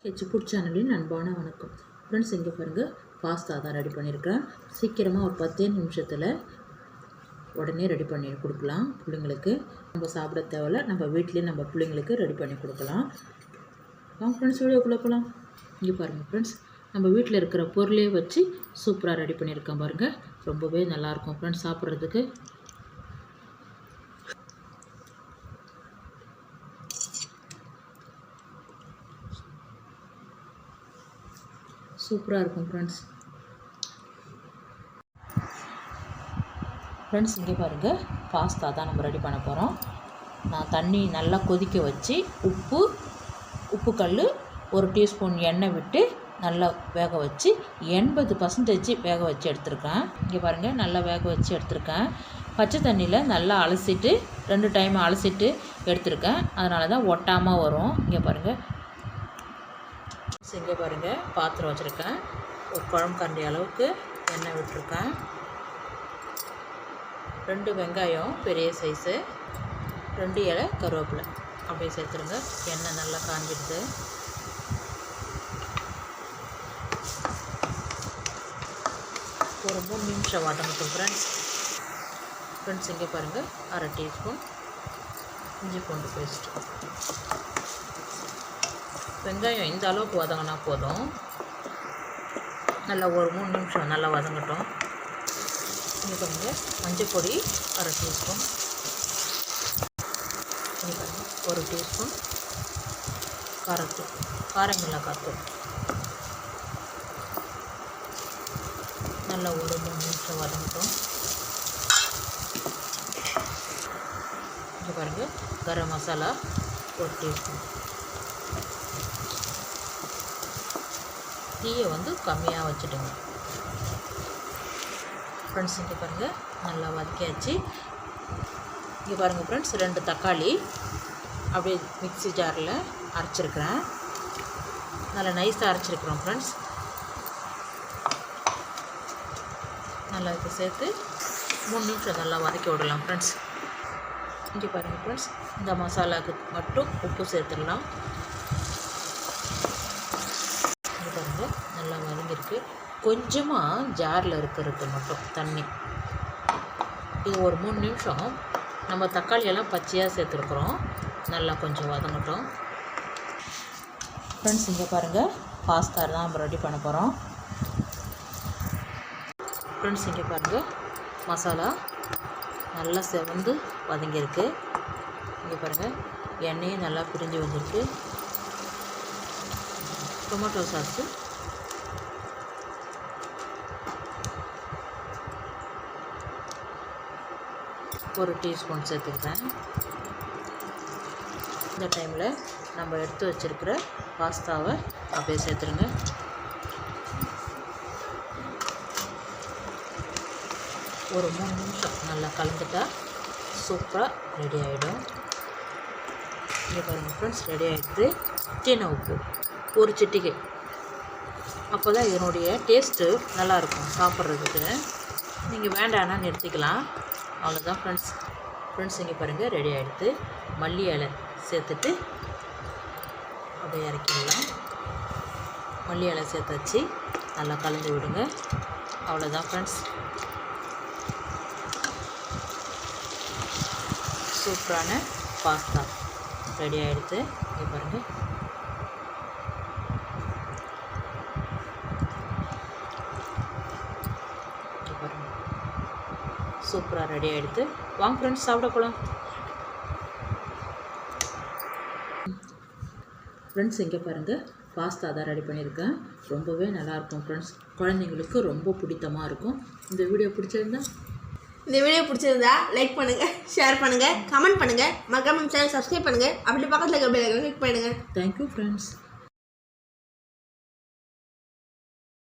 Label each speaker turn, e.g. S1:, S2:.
S1: ஹெச்புட் சேனலின் அன்பான வணக்கம் ஃப்ரெண்ட்ஸ். இங்கே பாருங்கள், பாஸ்தா தான் ரெடி பண்ணியிருக்கேன். சீக்கிரமாக ஒரு 10 நிமிஷத்தில் உடனே ரெடி பண்ணி கொடுக்கலாம். பிள்ளைங்களுக்கு நம்ம சாப்பிட தேவையில்ல, நம்ம வீட்லேயே நம்ம பிள்ளைங்களுக்கு ரெடி பண்ணி கொடுக்கலாம். வாங்க ஃப்ரெண்ட்ஸ், வீடியோக்குள்ளே போகலாம். இங்கே பாருங்கள் ஃப்ரெண்ட்ஸ், நம்ம வீட்டில் இருக்கிற பொருளே வச்சு சூப்பராக ரெடி பண்ணியிருக்கேன் பாருங்கள். ரொம்பவே நல்லாயிருக்கும் ஃப்ரெண்ட்ஸ் சாப்பிட்றதுக்கு. சூப்பராக இருக்கும் ஃப்ரெண்ட்ஸ். இங்கே பாருங்கள், பாஸ்தா தான் நம்ம ரெடி பண்ண போகிறோம். நான் தண்ணி நல்லா கொதிக்க வச்சு உப்பு கல் 1 டீஸ்பூன் எண்ணெய் விட்டு நல்லா வேக வச்சு 80% வேக வச்சு எடுத்துருக்கேன். இங்கே பாருங்கள், நல்லா வேக வச்சு எடுத்துருக்கேன். பச்சை தண்ணியில் நல்லா அலசிட்டு 2 டைம் அலசிட்டு எடுத்துருக்கேன். அதனால தான் ஒட்டாமல் வரும். இங்கே பாருங்கள், பாத்திரம் வச்சுருக்கேன். ஒரு குழம்பு கரண்டி அளவுக்கு எண்ணெய் விட்டுருக்கேன். 2 வெங்காயம் பெரிய சைஸு, 2 இலை கருவேப்பிலை அப்படியே சேர்த்துருங்க. எண்ணெய் நல்லா காஞ்சிடுது. ஒரு 3 நிமிஷம் வாட்டணும் ஃப்ரெண்ட்ஸ். இங்கே பாருங்கள், 1/2 டீஸ்பூன் இஞ்சி பூண்டு பேஸ்ட்டு. வெங்காயம் இந்த அளவுக்கு வதங்கினா போதும். நல்லா ஒரு 3 நிமிஷம் நல்லா வதங்கட்டும். இங்கே பாருங்கள், மஞ்சள் பொடி 1/2 டீஸ்பூன், 1 டீஸ்பூன் காரம் மிளகாத்தூள். நல்லா ஒரு 3 நிமிஷம் வதங்கட்டும். இங்கே பாருங்கள், கரம் மசாலா 1 டீஸ்பூன். தீயை கம்மியாக வச்சுடுங்க ஃப்ரெண்ட்ஸ். இங்கே பாருங்கள், நல்லா வதக்கியாச்சு. இங்கே பாருங்கள் ஃப்ரெண்ட்ஸ், 2 தக்காளி அப்படியே மிக்ஸி ஜாரில் அரைச்சிருக்கிறேன். நல்லா நைஸாக அரைச்சிருக்கிறோம் ஃப்ரெண்ட்ஸ். நல்லா இப்போ சேர்த்து 3 நிமிஷம் நல்லா வதக்கி விடலாம் ஃப்ரெண்ட்ஸ். இங்கே பாருங்கள் ஃப்ரெண்ட்ஸ், இந்த மசாலாவுக்கு மட்டும் உப்பு சேர்த்துடலாம். நல்லா வதங்கிருக்கு. கொஞ்சமாக ஜாரில் இருக்கிறது மட்டும் தண்ணி. இது ஒரு 3 நிமிஷம் நம்ம தக்காளியெல்லாம் பச்சையாக சேர்த்துருக்குறோம். நல்லா கொஞ்சம் வதங்கட்டும் ஃப்ரெண்ட்ஸ். இங்கே பாருங்கள், பாஸ்தா தான் நம்ம ரெடி பண்ண போகிறோம் ஃப்ரெண்ட்ஸ். இங்கே பாருங்கள், மசாலா நல்லா செவந்து வதங்கியிருக்கு. இங்கே பாருங்கள், எண்ணெயும் நல்லா பிரிஞ்சு வந்திருக்கு. டொமேட்டோ சாஸு ஒரு டீஸ்பூன் சேர்த்துக்கிறேன். இந்த டைமில் நம்ம எடுத்து வச்சுருக்கிற பாஸ்தாவை அப்படியே சேர்த்துருங்க. ஒரு 3 நிமிஷம் நல்லா கலந்துட்டா சூப்பராக ரெடி ஆகிடும். இங்கே பாருங்கள் ஃப்ரெண்ட்ஸ், ரெடி ஆகிடுது. சின்ன உப்பு 1 சிட்டிகை. அப்போ தான் இதனுடைய டேஸ்ட்டு நல்லாயிருக்கும் சாப்பிட்றதுக்கு. நீங்கள் வேண்டான்னா நிறுத்திக்கலாம். அவ்வளோதான் ஃப்ரெண்ட்ஸ். இங்கே பாருங்கள், ரெடி ஆகிடுது. மல்லி இலை சேர்த்துட்டு அப்படியே இறக்கிடலாம். மல்லி இலை சேர்த்தாச்சு. நல்லா கலந்து விடுங்க. அவ்வளோதான் ஃப்ரெண்ட்ஸ், சூப்பரான பாஸ்தா ரெடி ஆகிடுது. இங்கே பாருங்கள், சூப்பராக ரெடி ஆகிடுது. வாங்க ஃப்ரெண்ட்ஸ், சாப்பிட போகலாம் ஃப்ரெண்ட்ஸ். இங்கே பாருங்கள், பாஸ்தா தான் ரெடி பண்ணியிருக்கேன். ரொம்பவே நல்லாயிருக்கும் ஃப்ரெண்ட்ஸ். குழந்தைங்களுக்கு ரொம்ப பிடித்தமாக இருக்கும். இந்த வீடியோ பிடிச்சிருந்தா லைக் பண்ணுங்கள், ஷேர் பண்ணுங்கள், கமெண்ட் பண்ணுங்கள், மறக்காம சேனல் சப்ஸ்கிரைப் பண்ணுங்கள். அப்படி பக்கத்தில் இருக்க பெல் ஐகானை கிளிக் பண்ணுங்கள். Thank you friends.